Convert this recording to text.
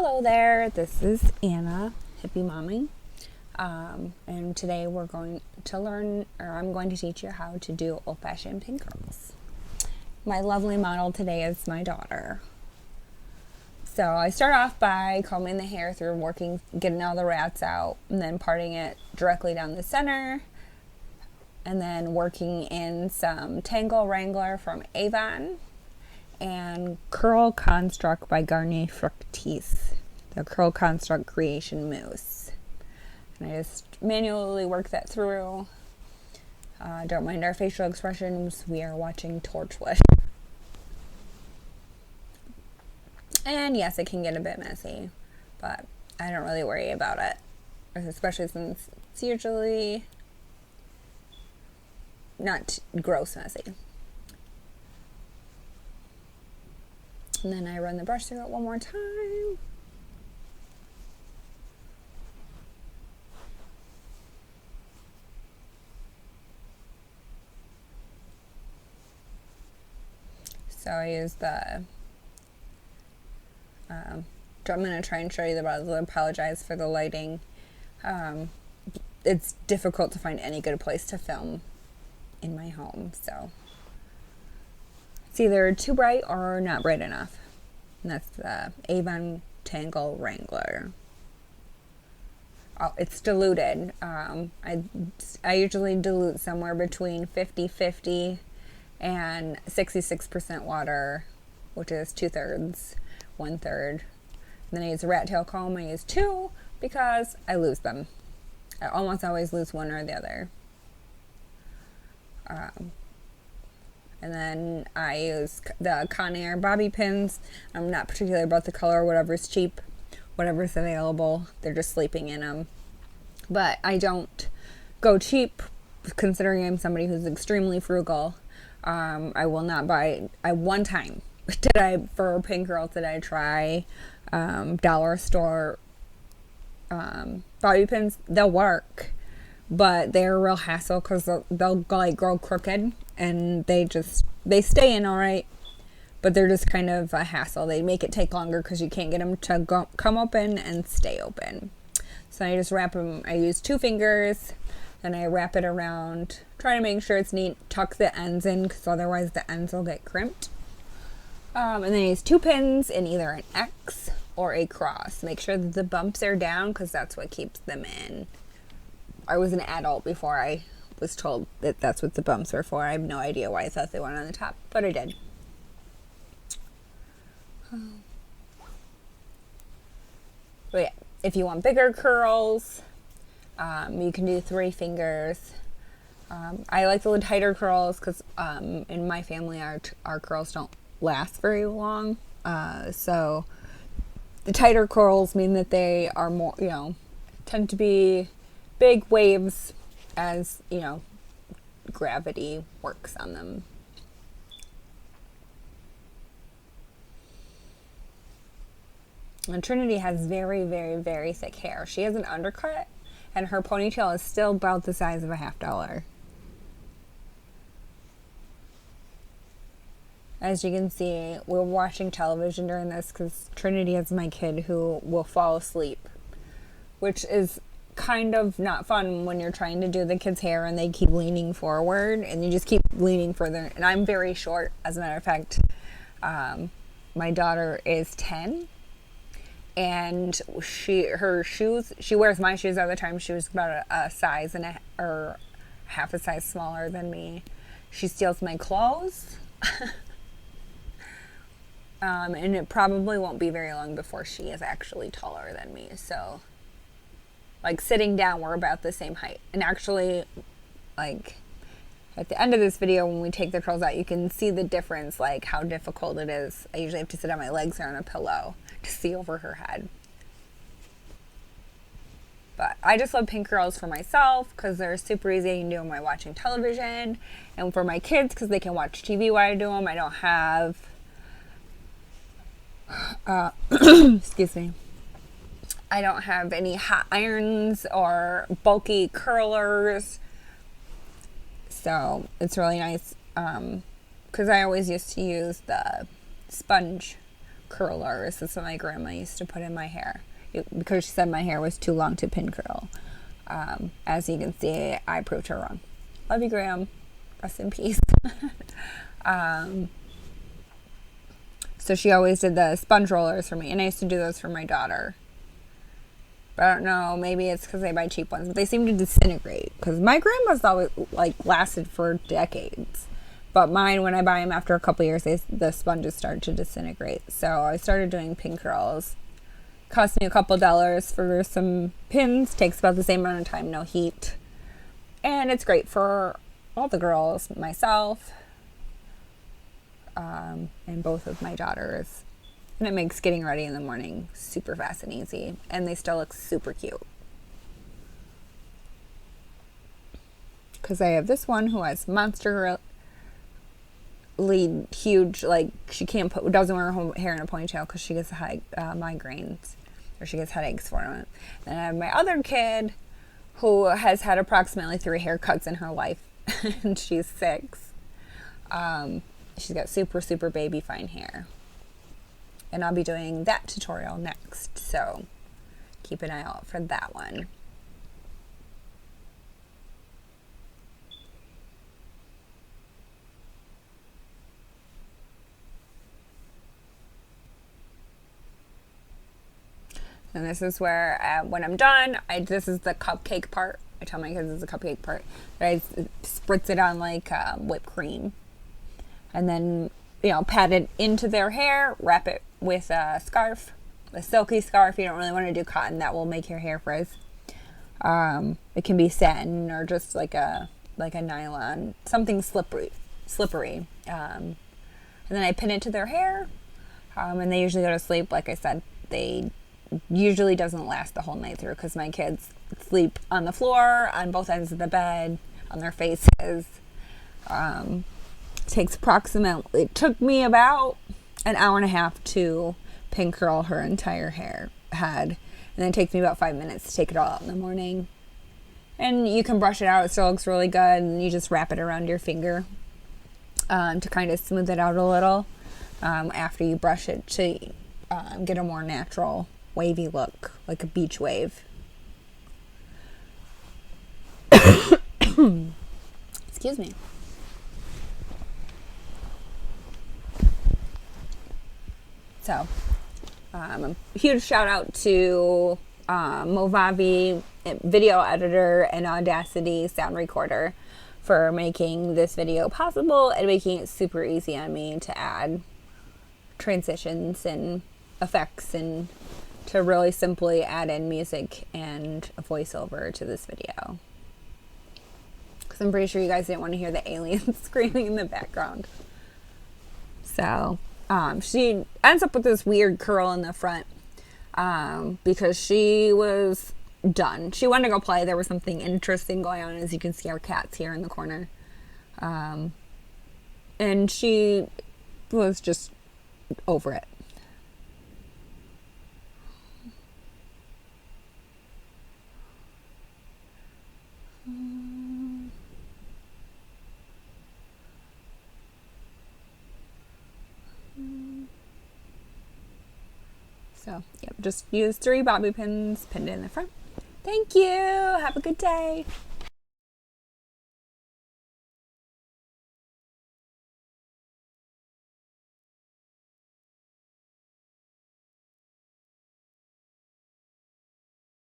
Hello there, this is Anna, Hippie Mommy, and today we're going to learn, or I'm going to teach you how to do old-fashioned pin curls. My lovely model today is my daughter. So I start off by combing the hair through getting all the rats out, and then parting it directly down the center, and then working in some Tangle Wrangler from Avon, and Curl Construct by Garnier Fructis, the Curl Construct Creation Mousse. And I just manually work that through. Don't mind our facial expressions, we are watching Torchwood. And yes, it can get a bit messy, but I don't really worry about it, especially since it's usually not gross messy. And then I run the brush through it one more time. So I use the, I'm going to try and show you the bottle. I apologize for the lighting. It's difficult to find any good place to film in my home, so it's either too bright or not bright enough. And that's the Avon Tangle Wrangler. Oh, it's diluted. I usually dilute somewhere between 50-50 and 66% water, which is 2/3, 1/3. Then I use a rat tail comb. I use 2 because I lose them. I almost always lose one or the other. And then I use the Conair bobby pins. I'm not particular about the color, whatever's cheap, whatever's available. They're just sleeping in them. But I don't go cheap, considering I'm somebody who's extremely frugal. I will not buy, one time for pin curls did I try dollar store bobby pins. They'll work, but they're a real hassle because they'll like grow crooked, and they stay in all right, but they're just kind of a hassle. They make it take longer because you can't get them to come open and stay open. So I just wrap them. I use 2 fingers, and I wrap it around, try to make sure it's neat, tuck the ends in because otherwise the ends will get crimped. And then I use 2 pins in either an X or a cross. Make sure that the bumps are down because that's what keeps them in. I was an adult before I was told that that's what the bumps were for. I have no idea why I thought they went on the top, but I did. But yeah, if you want bigger curls, you can do 3 fingers. I like the tighter curls because in my family our curls don't last very long. So the tighter curls mean that they are more, tend to be big waves as, gravity works on them. And Trinity has very, very, very thick hair. She has an undercut, and her ponytail is still about the size of a $50. As you can see, we're watching television during this because Trinity is my kid who will fall asleep, which is kind of not fun when you're trying to do the kids' hair and they keep leaning forward and you just keep leaning further. And I'm very short, as a matter of fact. My daughter is 10, and she wears my shoes all the time. She was about a size or half a size smaller than me. She steals my clothes. And it probably won't be very long before she is actually taller than me. So, like, sitting down, we're about the same height. And actually, like, at the end of this video, when we take the curls out, you can see the difference, like, how difficult it is. I usually have to sit on my legs or on a pillow to see over her head. But I just love pin curls for myself because they're super easy. I can do them while watching television. And for my kids because they can watch TV while I do them. I don't have... excuse me. I don't have any hot irons or bulky curlers. So it's really nice because I always used to use the sponge curlers. That's what my grandma used to put in my hair because she said my hair was too long to pin curl. As you can see, I proved her wrong. Love you, Graham. Rest in peace. So she always did the sponge rollers for me, and I used to do those for my daughter. But I don't know, maybe it's because they buy cheap ones. But they seem to disintegrate, because my grandma's always, like, lasted for decades. But mine, when I buy them after a couple years, the sponges start to disintegrate. So I started doing pin curls. Cost me a couple dollars for some pins. Takes about the same amount of time, no heat. And it's great for all the girls, myself, and both of my daughters. And it makes getting ready in the morning super fast and easy. And they still look super cute. Because I have this one who has monster huge, like, she doesn't wear her hair in a ponytail because she gets migraines, or she gets headaches from it. Then I have my other kid who has had approximately 3 haircuts in her life, and she's 6. She's got super, super baby fine hair. And I'll be doing that tutorial next, so keep an eye out for that one. And this is where, when I'm done, this is the cupcake part. I tell my kids it's the cupcake part. But I spritz it on like whipped cream. And then, pat it into their hair, wrap it with a scarf, a silky scarf. You don't really want to do cotton. That will make your hair frizz. It can be satin or just like a nylon, something slippery. And then I pin it to their hair. And they usually go to sleep. Like I said, they usually doesn't last the whole night through because my kids sleep on the floor, on both ends of the bed, on their faces. It took me about an hour and a half to pin curl her entire head. And then it takes me about 5 minutes to take it all out in the morning. And you can brush it out. It still looks really good. And you just wrap it around your finger to kind of smooth it out a little after you brush it to get a more natural wavy look, like a beach wave. Excuse me. So, a huge shout out to Movavi video editor and Audacity sound recorder for making this video possible and making it super easy on me to add transitions and effects and to really simply add in music and a voiceover to this video. Because I'm pretty sure you guys didn't want to hear the aliens screaming in the background. So, she ends up with this weird curl in the front because she was done. She wanted to go play. There was something interesting going on. As you can see, our cat's here in the corner. And she was just over it. So, yep, just use 3 bobby pins pinned in the front. Thank you. Have a good day.